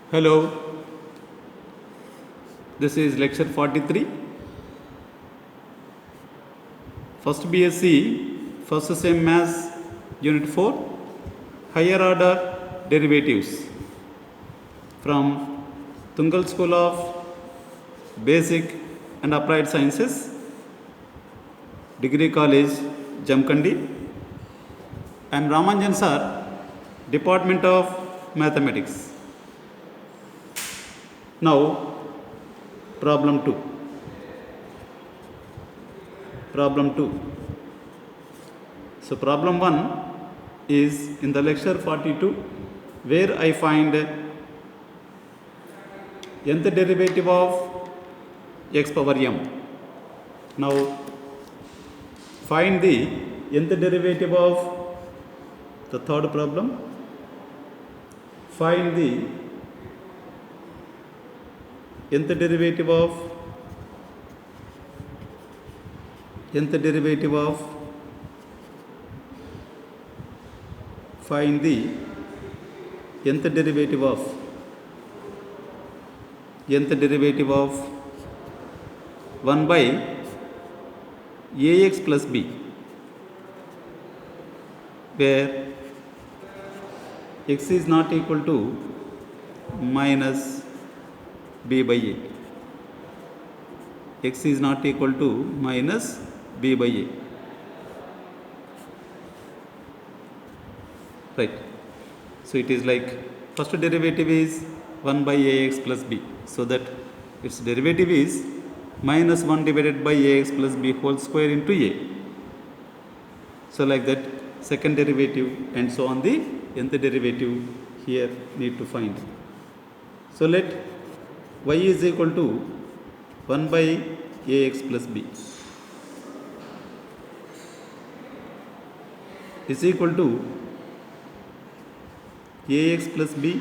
Hello, this is lecture 43. First BSc, first sem Maths, Unit 4, Higher Order Derivatives from Tungal School of Basic and Applied Sciences, Degree College, Jamkandi. I am Ramanjan Sir, Department of Mathematics. Now, problem 2. So, problem 1 is in the lecture 42, where I find nth derivative of x power m. Now, find the nth derivative of the third problem. Find the nth derivative of find the nth derivative of 1 by ax plus b, where x is not equal to minus b by a. X is not equal to minus b by a. Right. So it is like first derivative is 1 by ax plus b. So that its derivative is minus 1 divided by ax plus b whole square into a. So like that second derivative and so on the nth derivative here need to find. So let y is equal to 1 by ax plus b is equal to ax plus b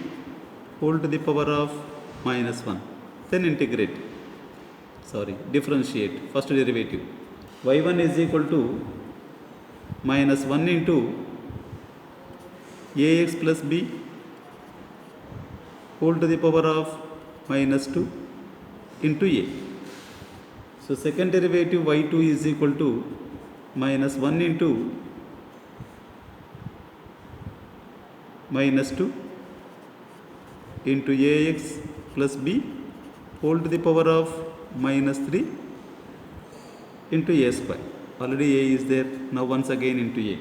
whole to the power of minus 1. Then differentiate first derivative. y1 is equal to minus 1 into ax plus b whole to the power of minus 2 into a. So second derivative y2 is equal to minus 1 into minus 2 into ax plus b whole to the power of minus 3 into a square. Already a is there, now once again into a.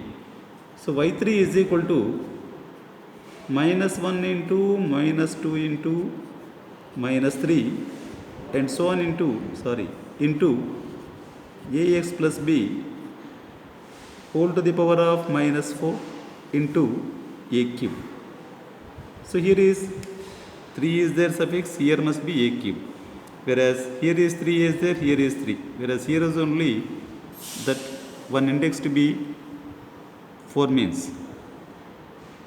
So y3 is equal to minus 1 into minus 2 into minus 3 and so on into ax plus b whole to the power of minus 4 into a cube. So here is 3 is there suffix, here must be a cube, whereas here is 3 is there, here is 3, whereas here is only that one index to be 4 means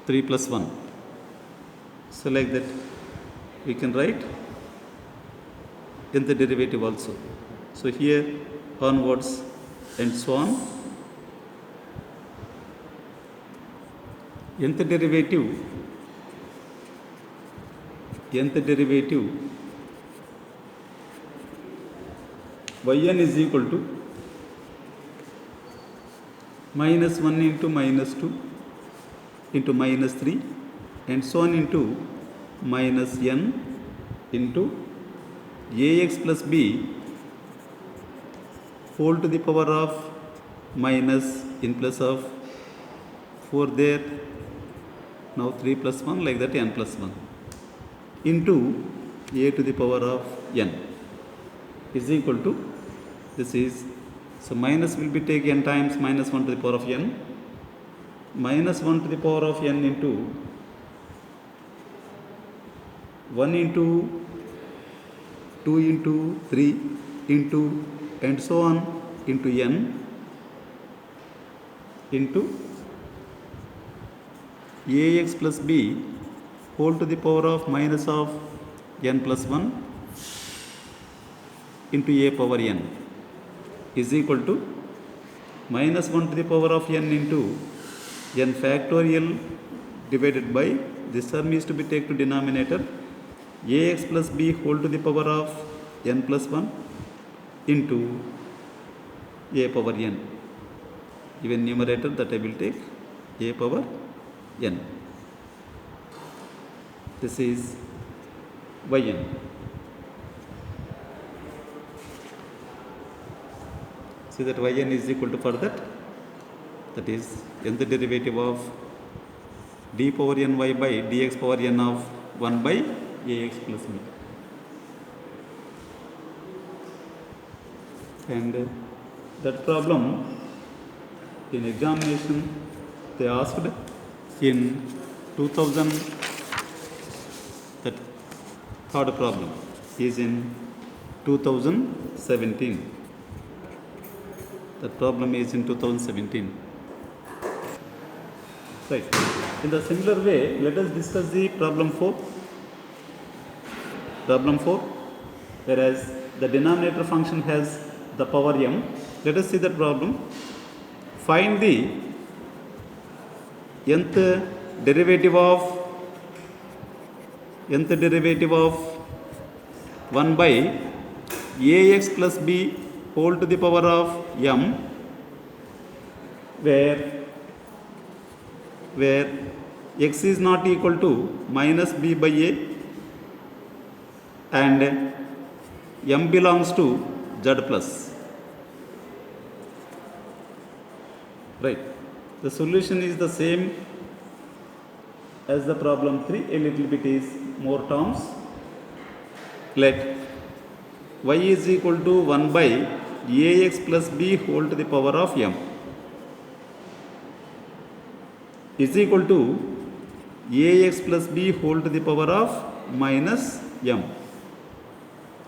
3 plus 1. So like that we can write nth derivative also. So here onwards and so on. Nth derivative yn is equal to minus 1 into minus 2 into minus 3 and so on into minus n into ax plus b whole to the power of minus in plus of 4 there, now 3 plus 1 like that n plus 1 into a to the power of n is equal to, this is, so minus will be taken n times minus 1 to the power of n, minus 1 to the power of n into 1 into 2 into 3 into and so on into n into ax plus b whole to the power of minus of n plus 1 into a power n is equal to minus 1 to the power of n into n factorial divided by, this term is to be taken to denominator, ax plus b whole to the power of n plus 1 into a power n. Even numerator that I will take a power n. This is yn. See that yn is equal to, for that is nth derivative of d power ny by dx power n of 1 by ax plus b. And that problem in examination they asked in 2000. That third problem is in 2017. That problem is in 2017. Right. In the similar way, let us discuss the problem 4. Problem 4, whereas the denominator function has the power m. Let us see that problem. Find the nth derivative of 1 by ax plus b whole to the power of m, where x is not equal to minus b by a and m belongs to z plus. Right. The solution is the same as the problem 3, a little bit is more terms. Let y is equal to 1 by ax plus b whole to the power of m is equal to ax plus b whole to the power of minus m.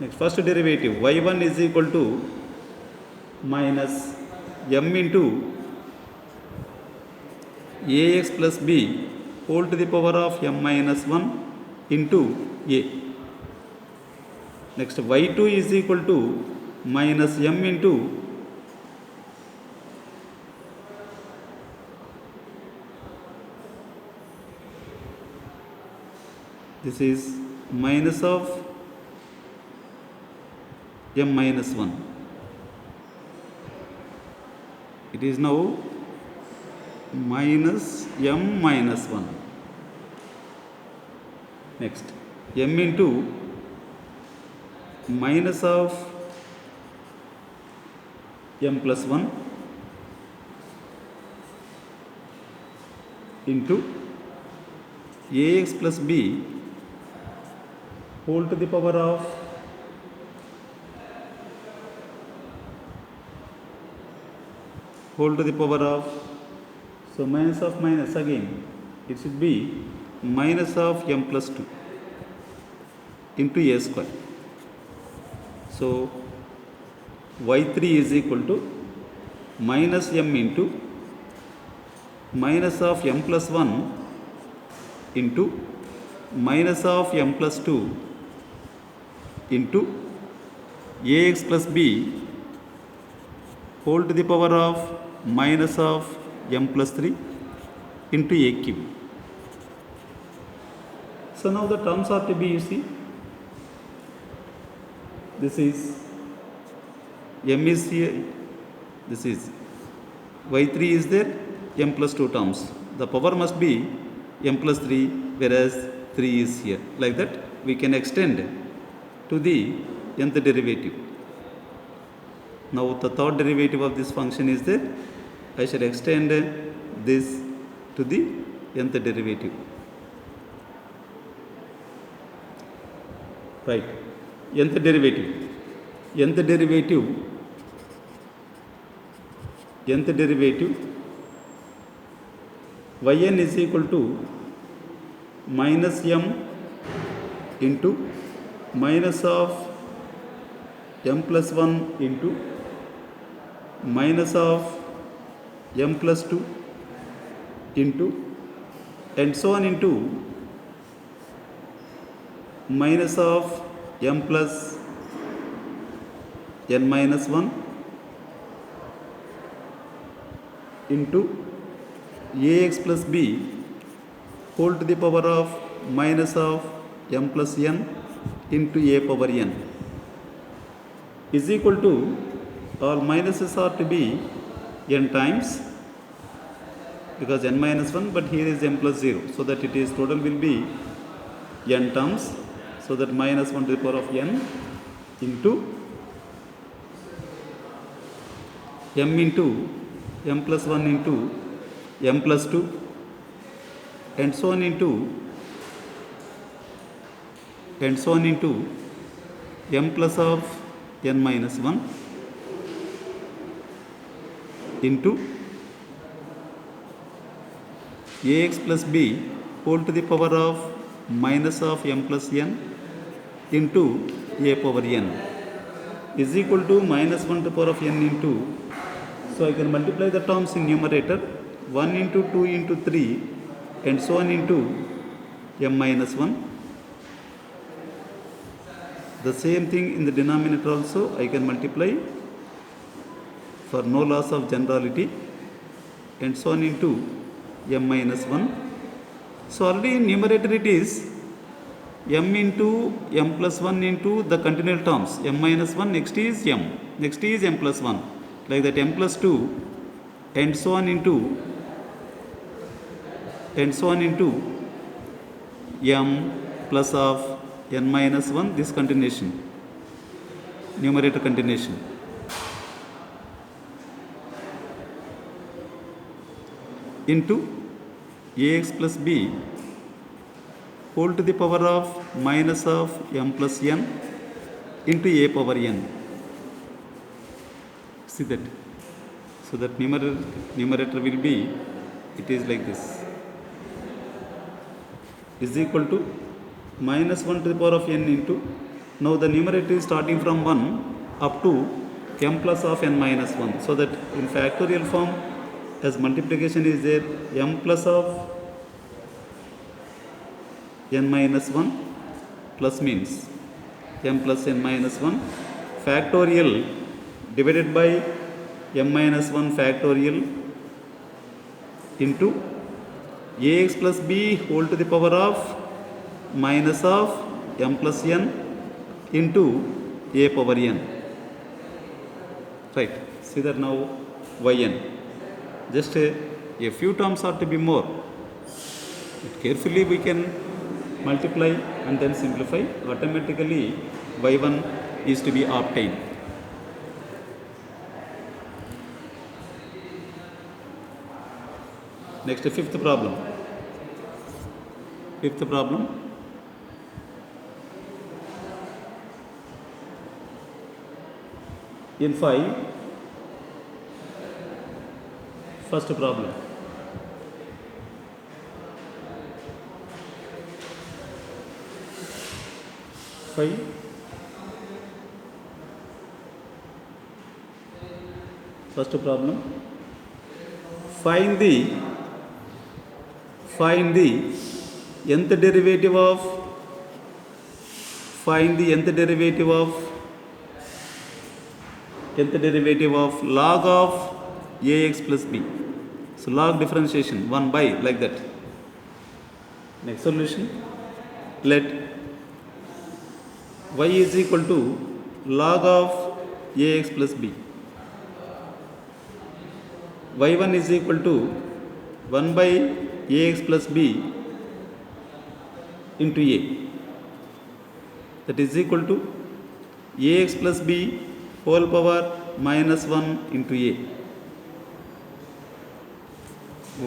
Next, first derivative y1 is equal to minus m into ax plus b whole to the power of m minus 1 into a. Next, y2 is equal to minus m into this is minus of m minus 1. It is now minus m minus 1. Next, m into minus of m plus 1 into ax plus b whole to the power of so minus of minus, again it should be minus of m plus 2 into a square. So y3 is equal to minus m into minus of m plus 1 into minus of m plus 2 into ax plus b whole to the power of minus of m plus 3 into a cube. So now the terms are to be, you see, this is m is here, this is y3 is there, m plus 2 terms. The power must be m plus 3, whereas 3 is here. Like that we can extend to the nth derivative. Now the third derivative of this function is there. I shall extend this to the nth derivative. Right. Nth derivative yn is equal to minus m into minus of m plus 1 into minus of m plus 2 into and so on into minus of m plus n minus 1 into ax plus b whole to the power of minus of m plus n into a power n is equal to, all minuses are to be n times, because n minus 1, but here is m plus 0, so that it is total will be n terms, so that minus 1 to the power of n into m into m plus 1 into m plus 2 and so on into m plus of n minus 1 into ax plus b whole to the power of minus of m plus n into a power n is equal to minus 1 to the power of n into, so I can multiply the terms in numerator 1 into 2 into 3 and so on into m minus 1. The same thing in the denominator also I can multiply for no loss of generality and so on into m minus 1. So already in numerator it is m into m plus 1 into the continual terms m minus 1, next is m, next is m plus 1, like that m plus 2 and so on into m plus of n minus 1, this continuation, numerator continuation, into ax plus b whole to the power of minus of m plus n into a power n. See that? So that numerator will be, it is like this, is equal to minus 1 to the power of n into, now the numerator is starting from 1 up to m plus of n minus 1, so that in factorial form as multiplication is there, m plus of n minus 1 plus means m plus n minus 1 factorial divided by m minus 1 factorial into ax plus b whole to the power of minus of m plus n into a power n. Right, see that now yn. Just a few terms are to be more. Carefully we can multiply and then simplify. Automatically y1 is to be obtained. Next, fifth problem. In 5, first problem. First problem. Find the nth derivative of log of ax plus b. So log differentiation 1 by, like that. Next solution, let y is equal to log of ax plus b. y1 is equal to 1 by ax plus b into a, that is equal to ax plus b whole power minus 1 into a.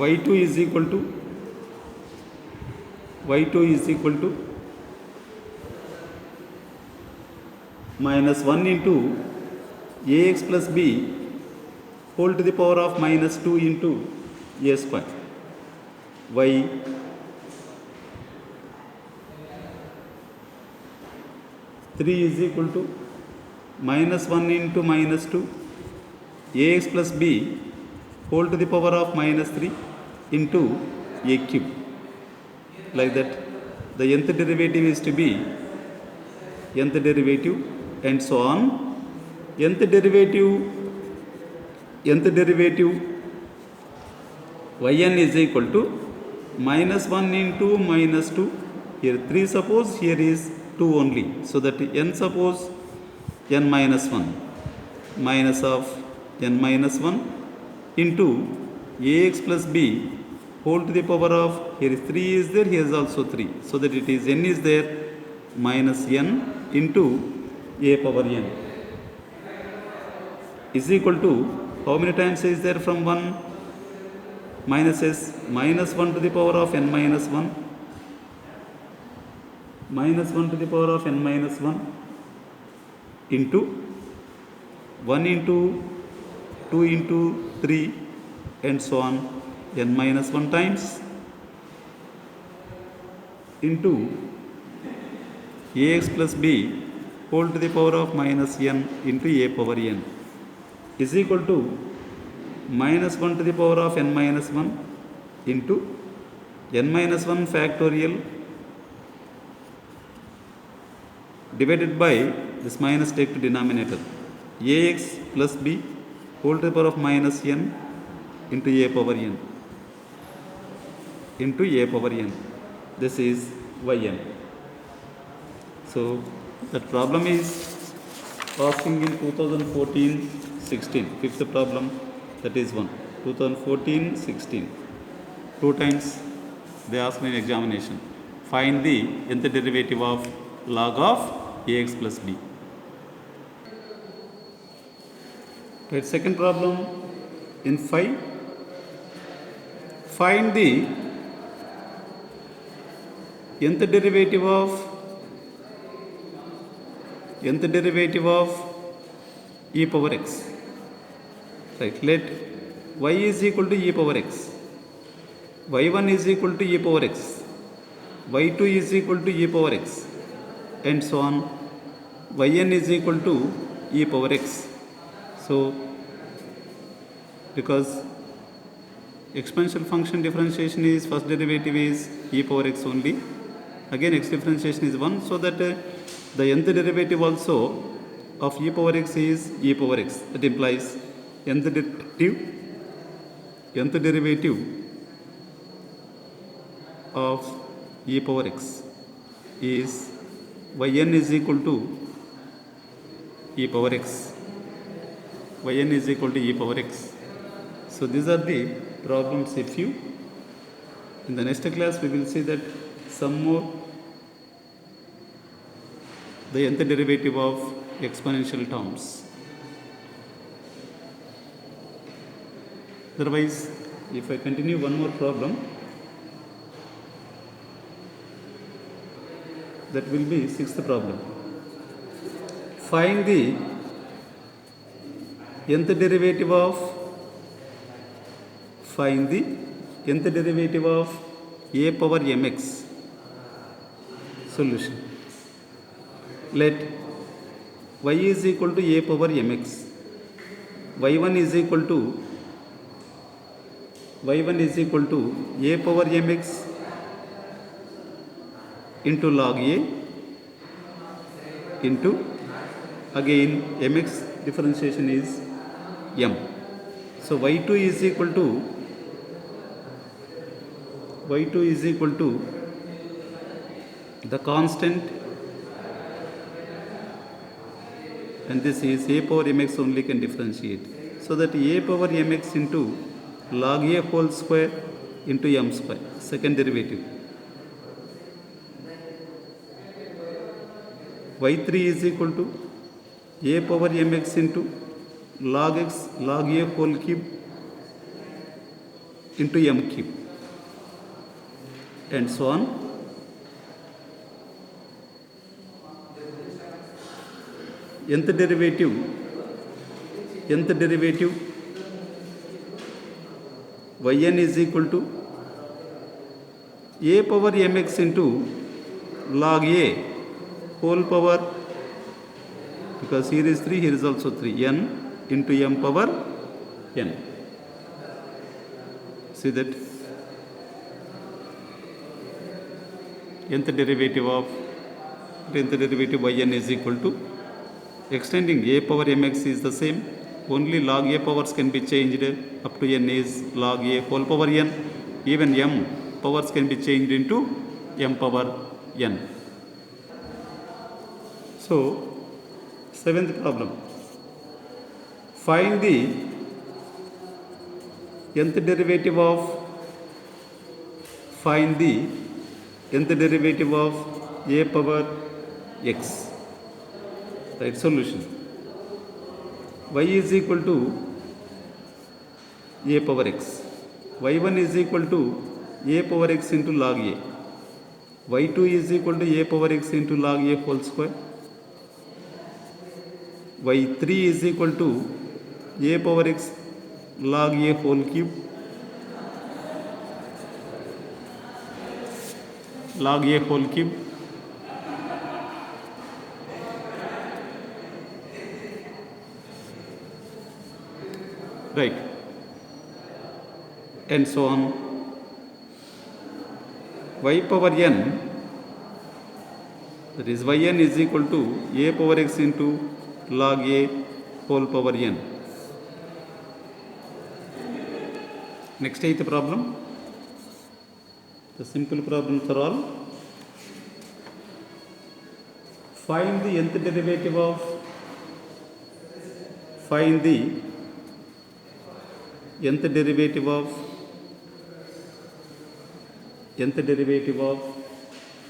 y2 is equal to minus 1 into ax plus b whole to the power of minus 2 into a square. Y three is equal to minus 1 into minus 2 ax plus b whole to the power of minus 3 into a cube. Like that, the nth derivative is to be nth derivative and so on. Nth derivative yn is equal to minus 1 into minus 2 here 3 suppose, here is 2 only. So that n suppose n minus 1 minus of n minus 1 into ax plus b whole to the power of, here is 3 is there, here is also 3. So that it is n is there minus n into a power n is equal to, how many times is there from 1? Minus s, minus 1 to the power of n minus 1 minus 1 to the power of n minus 1 into 1 into 2 into 3 and so on n minus 1 times into ax plus b whole to the power of minus n into a power n is equal to minus 1 to the power of n minus 1 into n minus 1 factorial divided by this minus take to denominator ax plus b whole to the power of minus n into a power n into a power n. This is yn. So that problem is asking in 2014-16, fifth problem, that is one. 2014-16, 2 times they asked me in examination. Find the nth derivative of log of ax plus b. Right, second problem in 5. Find the nth derivative of e power x. Right, let y is equal to e power x, y1 is equal to e power x, y2 is equal to e power x, and so on. Yn is equal to e power x. So because exponential function differentiation is first derivative is e power x only, again x differentiation is 1, so that the nth derivative also of e power x is e power x. That implies nth derivative of e power x is yn is equal to e power x. Yn is equal to e power x. So these are the problems. If you, in the next class we will see that some more the nth derivative of exponential terms. Otherwise, if I continue one more problem, that will be sixth problem. Find the nth derivative of a power mx. Solution. Let y is equal to a power mx, y1 is equal to a power mx into log a into, again mx differentiation is m. So y2 is equal to the constant, and this is a power mx only can differentiate. So that a power mx into log a whole square into m square, second derivative. y3 is equal to a power mx into log x log a whole cube into m cube, and so on. Nth derivative yn is equal to a power mx into log a whole power, because here is 3, here is also 3, n into m power n. See that nth derivative yn is equal to, extending a power mx is the same, only log a powers can be changed, up to n is log a whole power n, even m powers can be changed into m power n. So, seventh problem. Find the nth derivative of a power x. Right solution. Y is equal to a power x. Y1 is equal to a power x into log a. Y2 is equal to a power x into log a whole square. Y3 is equal to a power x log a whole cube. Log a whole cube. Right. And so on. Y power n, that is yn is equal to a power x into log a whole power n. Next eighth problem. The simple problems are all. Find the nth derivative of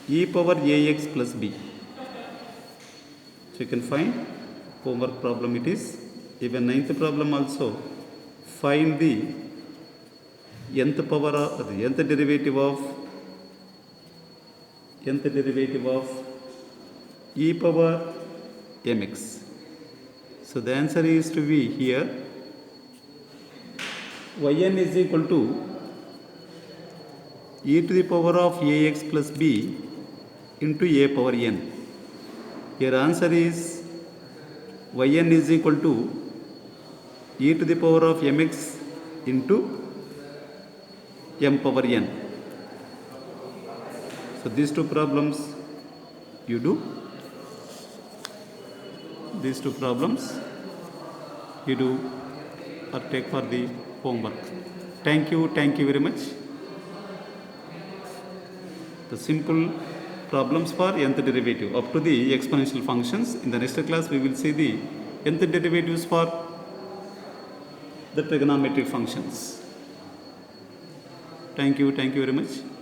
e power ax plus b. So you can find homework problem it is. Even ninth problem also. Find the nth derivative of e power mx. So the answer is to be here yn is equal to e to the power of ax plus b into a power n. Here answer is yn is equal to e to the power of mx into m power n. So these two problems you do. These two problems you do or take for the homework. Thank you very much. The simple problems for nth derivative up to the exponential functions. In the next class we will see the nth derivatives for the trigonometric functions. Thank you very much.